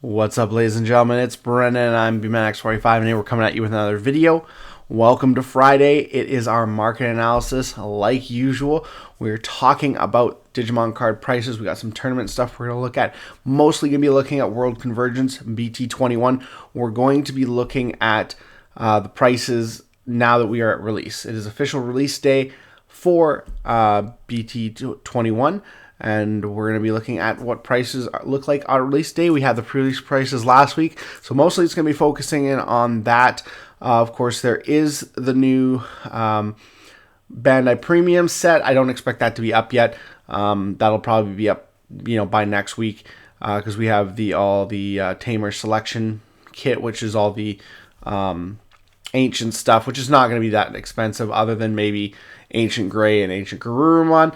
What's up, ladies and gentlemen? It's Brennan. I'm BMX45, and today we're coming at you with another video. Welcome to Friday. It is our market analysis. Like usual, we're talking about Digimon card prices. We got some tournament stuff we're going to look at. Mostly going to be looking at World Convergence, BT21. We're going to be looking at the prices now that we are at release. It is official release day for BT21. And we're going to be looking at what prices look like on release day. We had the pre-release prices last week, so mostly it's going to be focusing in on that. Of course, there is the new Bandai Premium set. I don't expect that to be up yet. That'll probably be up, by next week, because we have all the Tamer Selection kit, which is all the ancient stuff, which is not going to be that expensive, other than maybe Ancient Gray and Ancient Garurumon,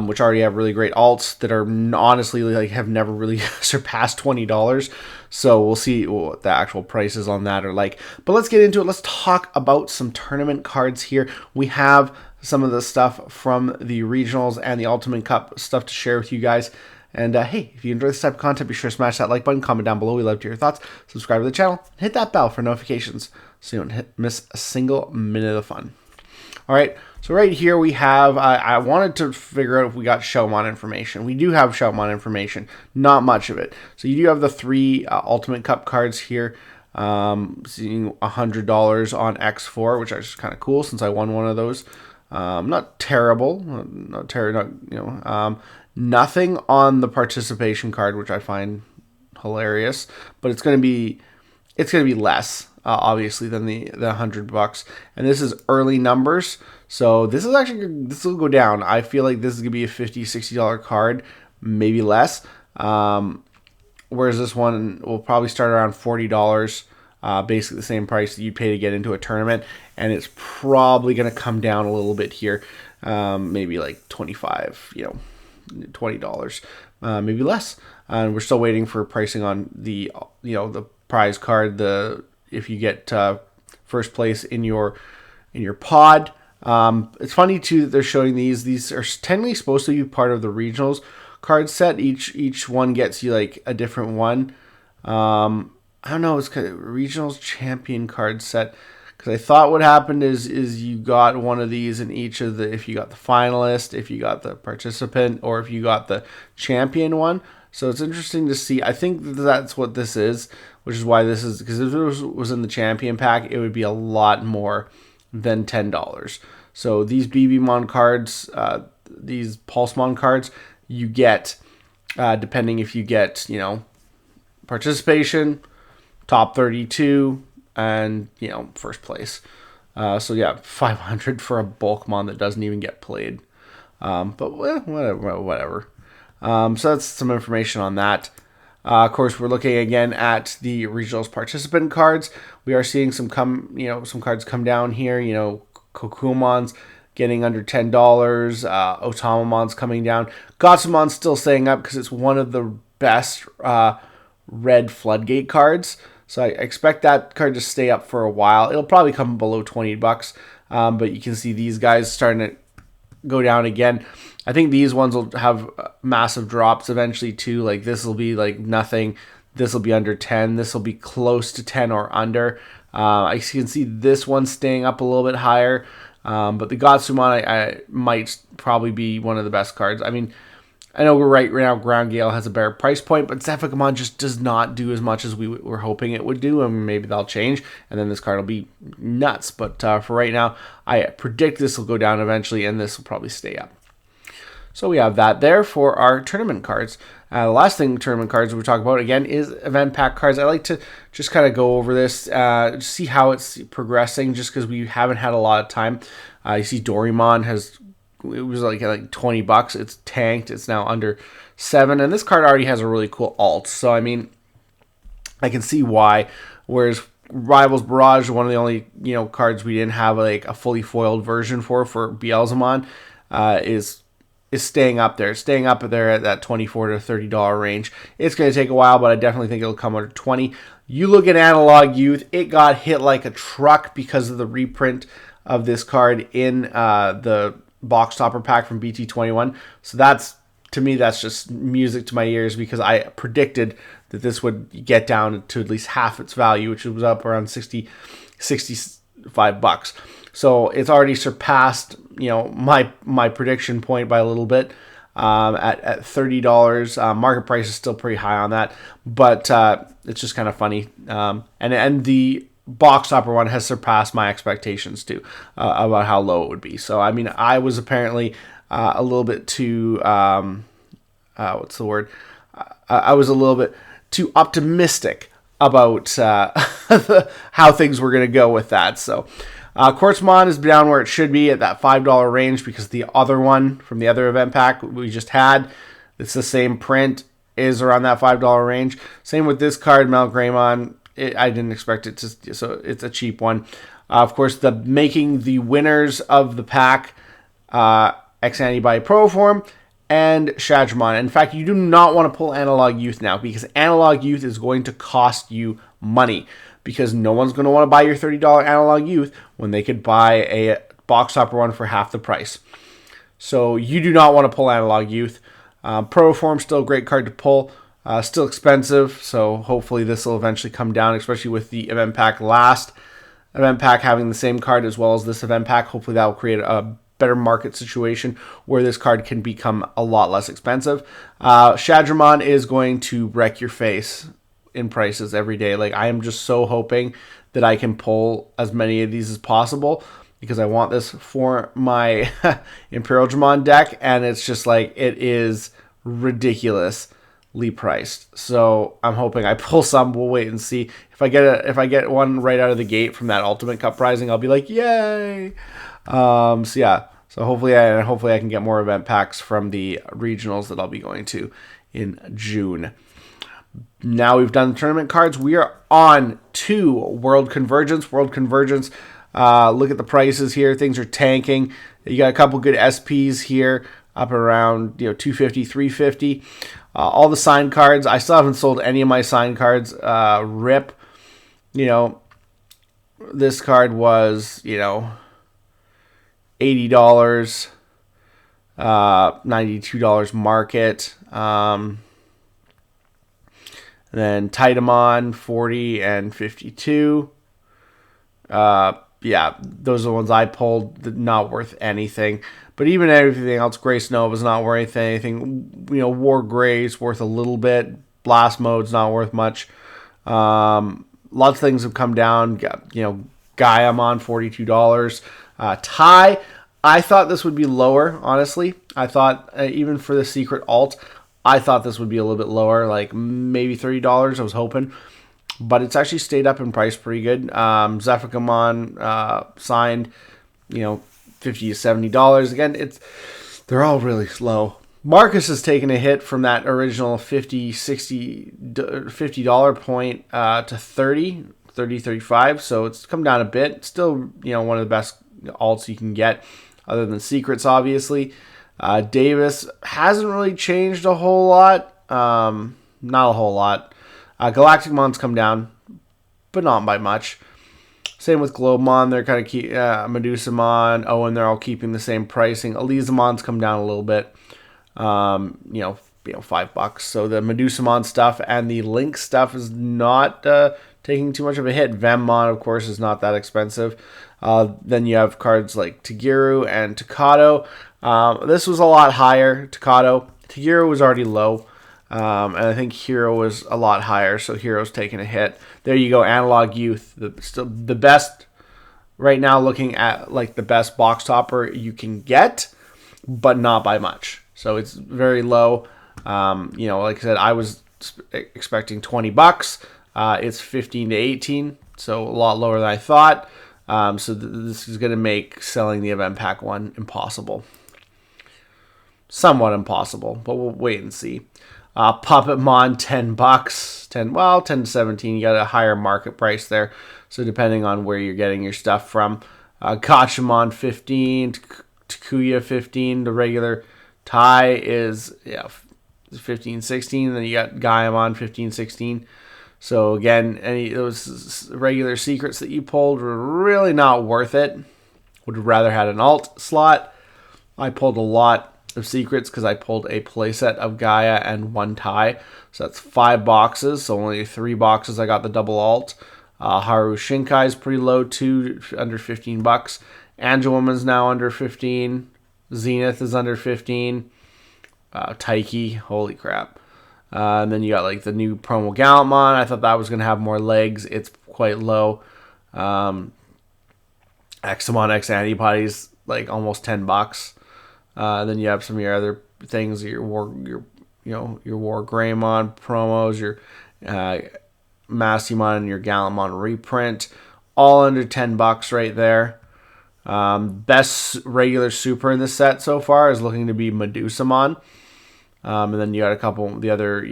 which already have really great alts that are honestly have never really surpassed $20. So we'll see what the actual prices on that are like. But let's get into it. Let's talk about some tournament cards here. We have some of the stuff from the regionals and the Ultimate Cup stuff to share with you guys. And hey, if you enjoy this type of content, be sure to smash that like button, comment down below. We love to hear your thoughts. Subscribe to the channel, and hit that bell for notifications so you don't miss a single minute of the fun. All right, so right here we have, I wanted to figure out if we got Shoutmon information. We do have Shoutmon information, not much of it. So you do have the three Ultimate Cup cards here, seeing $100 on X4, which is kind of cool since I won one of those. Not terrible, nothing on the participation card, which I find hilarious, but it's going to be less. Obviously, than the $100, and this is early numbers, so this will go down. I feel like this is gonna be a $50-$60 card, maybe less. Whereas this one will probably start around $40, basically the same price that you pay to get into a tournament, and it's probably gonna come down a little bit here, maybe like $25, $20, maybe less. And we're still waiting for pricing on the the prize card, if you get first place in your pod. It's funny too that they're showing these. These are technically supposed to be part of the regionals card set. Each one gets you like a different one. I don't know. It's kind of regionals champion card set, because I thought what happened is you got one of these in each of the, if you got the finalist, if you got the participant, or if you got the champion one. So it's interesting to see. I think that's what this is, which is why this is, because if it was in the champion pack, it would be a lot more than $10. So these BBmon cards, these Pulsemon cards, you get, depending if you get, participation, top 32, and, first place. So yeah, 500 for a Bulkmon that doesn't even get played. But whatever. So that's some information on that. Of course, we're looking again at the regionals participant cards. We are seeing some cards come down here. Kokumon's getting under $10. Otamamon's coming down. Gotsumon's still staying up because it's one of the best red floodgate cards. So I expect that card to stay up for a while. It'll probably come below $20, but you can see these guys starting to go down again. I think these ones will have massive drops eventually too. Like this will be like nothing. This will be under 10. This will be close to 10 or under. I can see this one staying up a little bit higher. But the Gotsumon I might probably be one of the best cards. I mean, I know right now Ground Gale has a better price point, but Zephygamon just does not do as much as we were hoping it would do, and maybe that'll change, and then this card will be nuts. But for right now, I predict this will go down eventually, and this will probably stay up. So we have that there for our tournament cards. The last thing tournament cards we're talking about, again, is event pack cards. I like to just kind of go over this, see how it's progressing, just because we haven't had a lot of time. You see Doraemon it was like $20. It's tanked. It's now under 7. And this card already has a really cool alt. So, I mean, I can see why. Whereas Rivals Barrage, one of the only, cards we didn't have like a fully foiled version for Beelzemon, is staying up there. It's staying up there at that $24 to $30 range. It's going to take a while, but I definitely think it'll come under 20. You look at Analog Youth, it got hit like a truck because of the reprint of this card in the box topper pack from BT21. So that's to me, that's just music to my ears because I predicted that this would get down to at least half its value, which was up around 65 bucks. So it's already surpassed, my prediction point by a little bit. At $30, market price is still pretty high on that, but it's just kind of funny. And the box topper one has surpassed my expectations too, about how low it would be. So I mean, I was apparently a little bit too what's the word? I was a little bit too optimistic about how things were going to go with that. So Quartzmon is down where it should be at that $5 range because the other one from the other event pack we just had, it's the same print, is around that $5 range. Same with this card, Malgramon. I didn't expect it to, so it's a cheap one. Of course, making the winners of the pack, X-Antibody Pro Form and Shadramon. In fact, you do not want to pull Analog Youth now because Analog Youth is going to cost you money because no one's going to want to buy your $30 Analog Youth when they could buy a box topper one for half the price. So you do not want to pull Analog Youth. Pro Form, still a great card to pull. Still expensive, so hopefully this will eventually come down, especially with the event pack last event pack having the same card as well as this event pack. Hopefully that will create a better market situation where this card can become a lot less expensive. Shadramon is going to wreck your face in prices every day. Like, I am just so hoping that I can pull as many of these as possible because I want this for my Imperial Dramon deck, and it's just like, it is ridiculously priced. So I'm hoping I pull some. We'll wait and see. If I get one right out of the gate from that Ultimate Cup Rising, I'll be like, yay! So yeah. So hopefully I can get more event packs from the regionals that I'll be going to in June. Now we've done the tournament cards. We are on to World Convergence. World Convergence. Look at the prices here. Things are tanking. You got a couple good SPs here, up around 250, 350. All the signed cards. I still haven't sold any of my signed cards. RIP. This card was $80, $92 market. Then Titamon, 40 and 52. Yeah, those are the ones I pulled. Not worth anything. But even everything else, Grace Nova's not worth anything. War Gray's worth a little bit. Blast Mode's not worth much. Lots of things have come down. Gaiamon, $42. Tai, I thought this would be lower, honestly. I thought, even for the secret alt, I thought this would be a little bit lower, like maybe $30, I was hoping. But it's actually stayed up in price pretty good. Zephygamon signed, $50 to $70. Again, they're all really slow. Marcus has taken a hit from that original $50 point to 30, 35. So it's come down a bit. Still, one of the best alts you can get, other than secrets, obviously. Davis hasn't really changed a whole lot. Not a whole lot. Galacticmon's come down, but not by much. Same with Globemon. They're kind of Medusamon, Owen, they're all keeping the same pricing. Elizamon's come down a little bit. $5. So the Medusamon stuff and the Link stuff is not taking too much of a hit. Vemmon, of course, is not that expensive. Then you have cards like Tagiru and Takato. This was a lot higher, Takato. Tagiru was already low. And I think Hero was a lot higher, so Hero's taking a hit. There you go, Analog Youth. Still the best right now, looking at like the best box topper you can get, but not by much. So it's very low. Like I said, I was expecting $20. It's 15 to 18, so a lot lower than I thought. So this is going to make selling the event pack one impossible. Somewhat impossible, but we'll wait and see. Puppetmon, $10. 10 to 17. You got a higher market price there. So depending on where you're getting your stuff from. Gachamon, 15. Takuya, 15. The regular Tai is 15, 16. Then you got Gaiamon, 15, 16. So again, any of those regular secrets that you pulled were really not worth it. Would have rather had an alt slot. I pulled a lot of secrets because I pulled a playset of Gaia and 1 tie. So that's 5 boxes. So only 3 boxes I got the double alt. Haru Shinkai is pretty low too, under 15 bucks. Angel Woman's now under 15. Zenith is under 15. Taiki, holy crap. And then you got like the new promo Gallantmon. I thought that was going to have more legs. It's quite low. Examon X Antibodies, like almost 10 bucks. Then you have some of your other things, your War Greymon promos, your Massymon and your Gallantmon reprint, all under 10 bucks right there. Best regular super in this set so far is looking to be Medusamon. And then you got a couple of the other,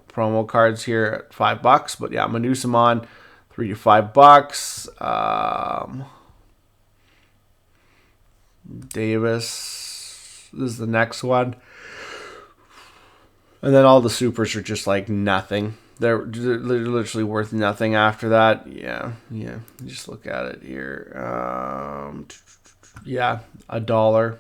promo cards here at 5 bucks. But yeah, Medusamon, 3 to 5 bucks. Davis, this is the next one. And then all the supers are just like nothing. They're literally worth nothing after that. Yeah. Just look at it here. Yeah, $1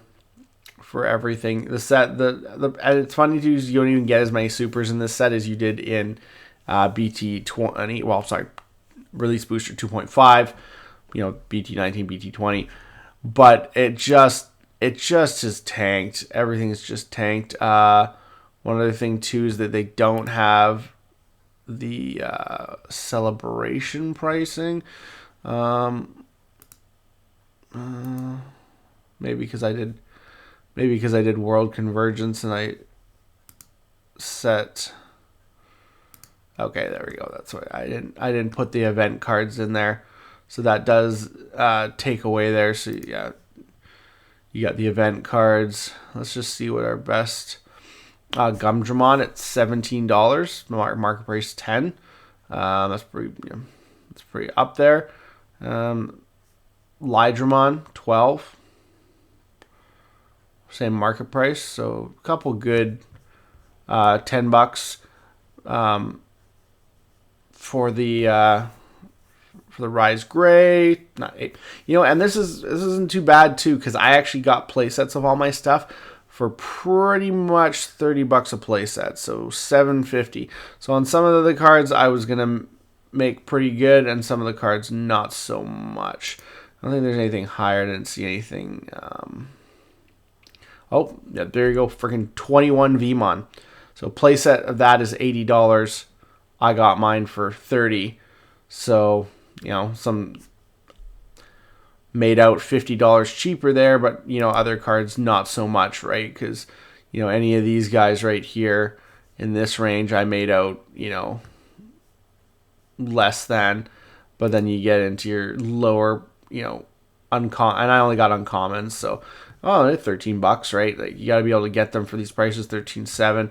for everything. The set, and it's funny too, is you don't even get as many supers in this set as you did in BT20. Well, sorry, Release Booster 2.5. BT19, BT20. But it just has tanked. Everything's just tanked. One other thing too is that they don't have the celebration pricing. Maybe because I did World Convergence and I set. Okay, there we go. That's why I didn't put the event cards in there, so that does take away there. So yeah, you got the event cards. Let's just see what our best. Gumdramon at $17. Market price $10. That's pretty up there. Lydramon $12. Same market price, so a couple good $10 for the Rise Gray. Not 8. And this isn't too bad too, because I actually got play sets of all my stuff for pretty much $30 a playset, so $7.50. So on some of the cards I was gonna make pretty good, and some of the cards not so much. I don't think there's anything higher. I didn't see anything. Oh, yeah, there you go, freaking 21 Vmon. So playset of that is $80. I got mine for $30. So some made out $50 cheaper there, but other cards not so much, right? Because any of these guys right here in this range I made out less than, but then you get into your lower uncommon, and I only got uncommons, so they're $13, right? Like, you got to be able to get them for these prices. $13.7.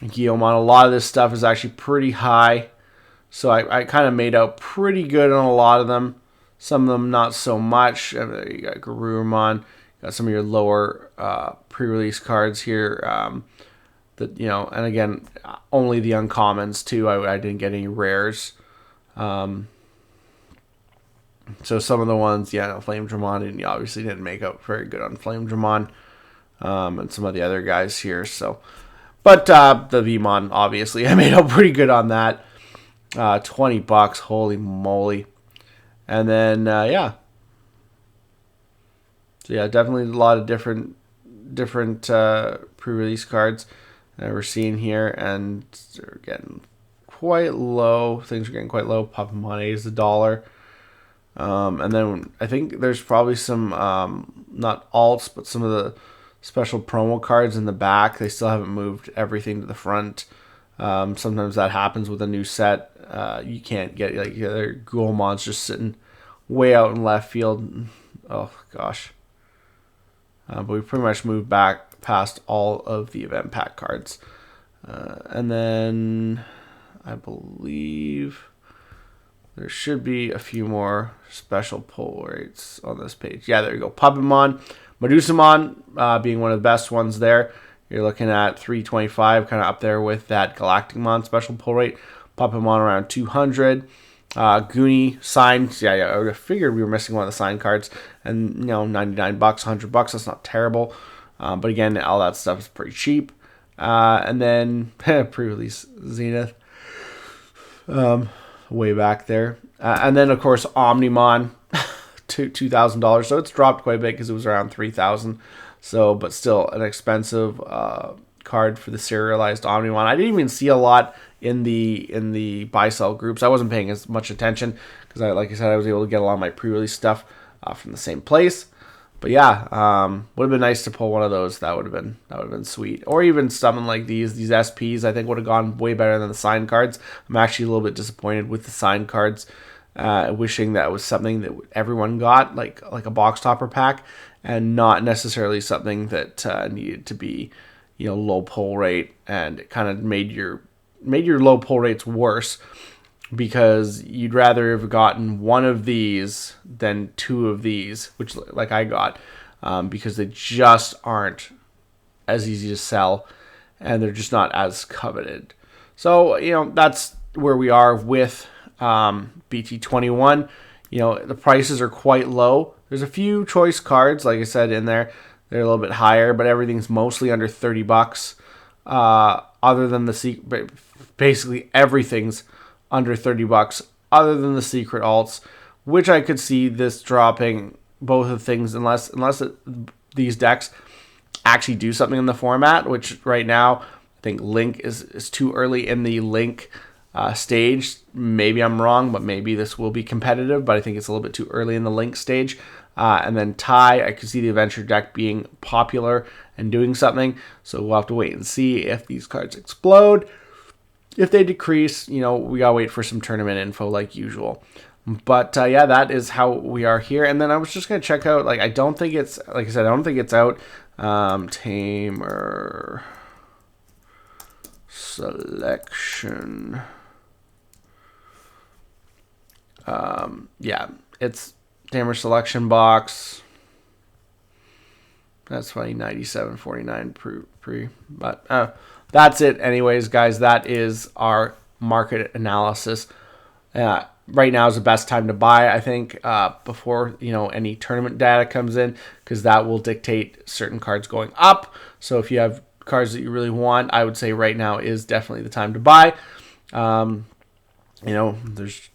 Guillemon, a lot of this stuff is actually pretty high, so I kind of made out pretty good on a lot of them. Some of them not so much. You got Garurumon, got some of your lower pre-release cards here. And again, only the uncommons too. I didn't get any rares. So some of the ones, Flame Dramon, obviously didn't make out very good on Flame Dramon, and some of the other guys here. So, but the Vmon, obviously, I made out pretty good on that. $20, holy moly! And then So yeah, definitely a lot of different pre-release cards that we're seeing here, and they're getting quite low. Things are getting quite low. Papamon is $1. And then I think there's probably some, not alts, but some of the special promo cards in the back. They still haven't moved everything to the front. Sometimes that happens with a new set. You can't get, like, their Ghoulmon's just sitting way out in left field. Oh, gosh. But we pretty much moved back past all of the event pack cards. And then I believe there should be a few more special pull rates on this page. Yeah, there you go. Puppetmon, Medusamon being one of the best ones there. You're looking at 325, kind of up there with that Galacticmon special pull rate. Puppetmon around 200. Goonie signed. Yeah. I figured we were missing one of the signed cards. And $99, $100. That's not terrible. But again, all that stuff is pretty cheap. And then pre-release Zenith, way back there. And then of course Omnimon to $2,000. So it's dropped quite a bit because it was around 3,000. So, but still an expensive card for the serialized Omnimon. I didn't even see a lot in the buy sell groups. I wasn't paying as much attention because like I said, I was able to get a lot of my pre-release stuff from the same place. But yeah, would have been nice to pull one of those. That would have been sweet. Or even something like these SPs. I think would have gone way better than the signed cards. I'm actually a little bit disappointed with the signed cards. Wishing that was something that everyone got, like a box topper pack, and not necessarily something that needed to be, low pull rate, and it kind of made your low pull rates worse because you'd rather have gotten one of these than two of these, which like I got, because they just aren't as easy to sell and they're just not as coveted. So, that's where we are with BT21. The prices are quite low. There's a few choice cards, like I said, in there. They're a little bit higher, but everything's mostly under $30. Other than basically everything's under $30 other than the secret alts, which I could see this dropping both of things unless these decks actually do something in the format, which right now I think Link is too early in the Link stage. Maybe I'm wrong, but maybe this will be competitive, but I think it's a little bit too early in the Link stage. And then Tai, I could see the Adventure deck being popular and doing something, so we'll have to wait and see if these cards explode. If they decrease, we gotta wait for some tournament info like usual. But yeah, that is how we are here. And then I was just gonna check out, I don't think it's out. Tamer selection. Yeah, it's Tamer selection box. That's funny, 97.49 pre. But that's it anyways, guys. That is our market analysis. Right now is the best time to buy, I think, before any tournament data comes in, because that will dictate certain cards going up. So if you have cards that you really want, I would say right now is definitely the time to buy. There's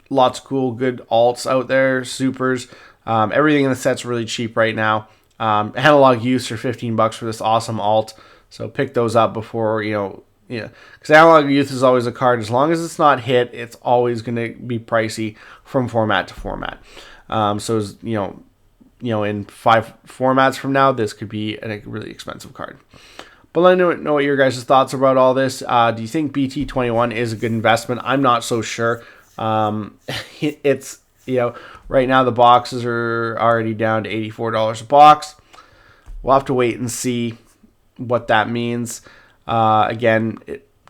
lots of cool, good alts out there, supers. Everything in the set's really cheap right now. Analog use for $15 for this awesome alt. So pick those up before, because Analog Youth is always a card. As long as it's not hit, it's always going to be pricey from format to format. So, in 5 formats from now, this could be a really expensive card. But let me know what your guys' thoughts about all this. Do you think BT21 is a good investment? I'm not so sure. It's, right now the boxes are already down to $84 a box. We'll have to wait and see what that means. Again,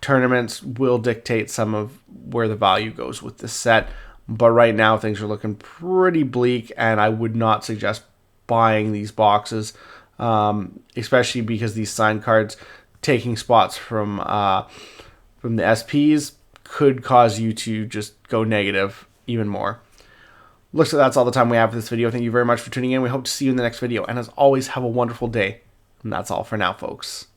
tournaments will dictate some of where the value goes with this set, but right now things are looking pretty bleak, and I would not suggest buying these boxes, especially because these signed cards taking spots from the SPs could cause you to just go negative even more. Looks like that's all the time we have for this video. Thank you very much for tuning in. We hope to see you in the next video, and as always, have a wonderful day. And that's all for now, folks.